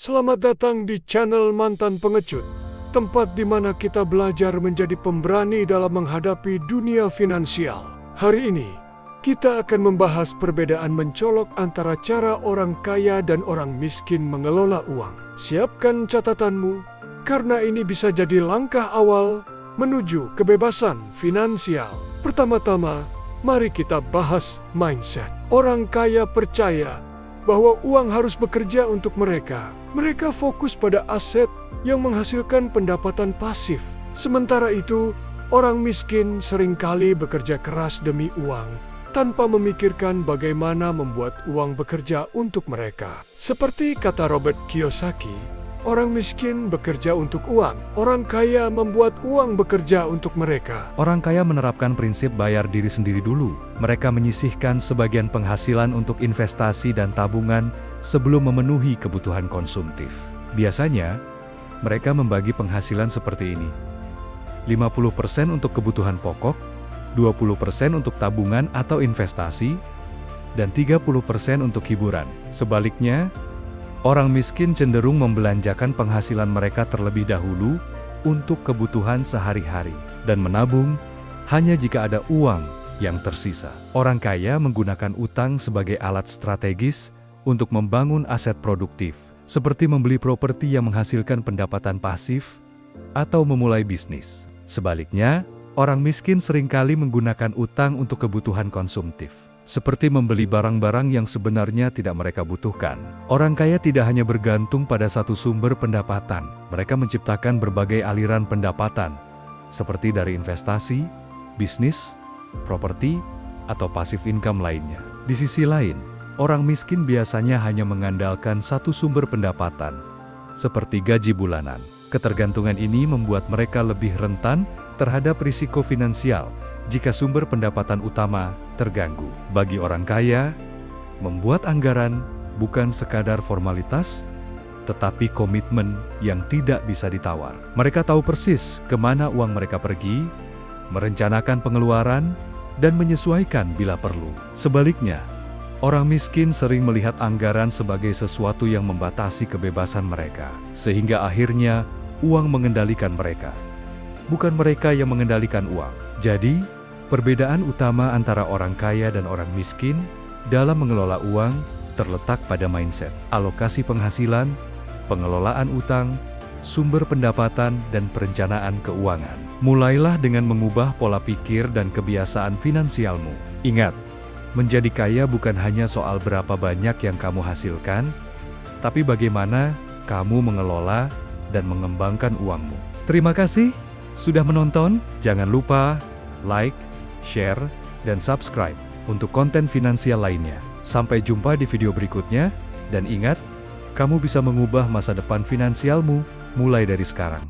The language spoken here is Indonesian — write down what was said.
Selamat datang di channel Mantan Pengecut, tempat di mana kita belajar menjadi pemberani dalam menghadapi dunia finansial. Hari ini, kita akan membahas perbedaan mencolok antara cara orang kaya dan orang miskin mengelola uang. Siapkan catatanmu, karena ini bisa jadi langkah awal menuju kebebasan finansial. Pertama-tama, mari kita bahas mindset. Orang kaya percaya bahwa uang harus bekerja untuk mereka. Mereka fokus pada aset yang menghasilkan pendapatan pasif. Sementara itu, orang miskin seringkali bekerja keras demi uang, tanpa memikirkan bagaimana membuat uang bekerja untuk mereka. Seperti kata Robert Kiyosaki, orang miskin bekerja untuk uang, orang kaya membuat uang bekerja untuk mereka. Orang kaya menerapkan prinsip bayar diri sendiri dulu. Mereka menyisihkan sebagian penghasilan untuk investasi dan tabungan sebelum memenuhi kebutuhan konsumtif. Biasanya, mereka membagi penghasilan seperti ini. 50% untuk kebutuhan pokok, 20% untuk tabungan atau investasi, dan 30% untuk hiburan. Sebaliknya, orang miskin cenderung membelanjakan penghasilan mereka terlebih dahulu untuk kebutuhan sehari-hari dan menabung hanya jika ada uang yang tersisa. Orang kaya menggunakan utang sebagai alat strategis untuk membangun aset produktif, seperti membeli properti yang menghasilkan pendapatan pasif atau memulai bisnis. Sebaliknya, orang miskin seringkali menggunakan utang untuk kebutuhan konsumtif, seperti membeli barang-barang yang sebenarnya tidak mereka butuhkan. Orang kaya tidak hanya bergantung pada satu sumber pendapatan, mereka menciptakan berbagai aliran pendapatan, seperti dari investasi, bisnis, properti, atau passive income lainnya. Di sisi lain, orang miskin biasanya hanya mengandalkan satu sumber pendapatan, seperti gaji bulanan. Ketergantungan ini membuat mereka lebih rentan terhadap risiko finansial jika sumber pendapatan utama terganggu. Bagi orang kaya, membuat anggaran bukan sekadar formalitas, tetapi komitmen yang tidak bisa ditawar. Mereka tahu persis kemana uang mereka pergi, merencanakan pengeluaran, dan menyesuaikan bila perlu. Sebaliknya, orang miskin sering melihat anggaran sebagai sesuatu yang membatasi kebebasan mereka, sehingga akhirnya uang mengendalikan mereka, bukan mereka yang mengendalikan uang. Jadi, perbedaan utama antara orang kaya dan orang miskin dalam mengelola uang terletak pada mindset, alokasi penghasilan, pengelolaan utang, sumber pendapatan, dan perencanaan keuangan. Mulailah dengan mengubah pola pikir dan kebiasaan finansialmu. Ingat, menjadi kaya bukan hanya soal berapa banyak yang kamu hasilkan, tapi bagaimana kamu mengelola dan mengembangkan uangmu. Terima kasih sudah menonton. Jangan lupa like, share, dan subscribe untuk konten finansial lainnya. Sampai jumpa di video berikutnya, dan ingat, kamu bisa mengubah masa depan finansialmu mulai dari sekarang.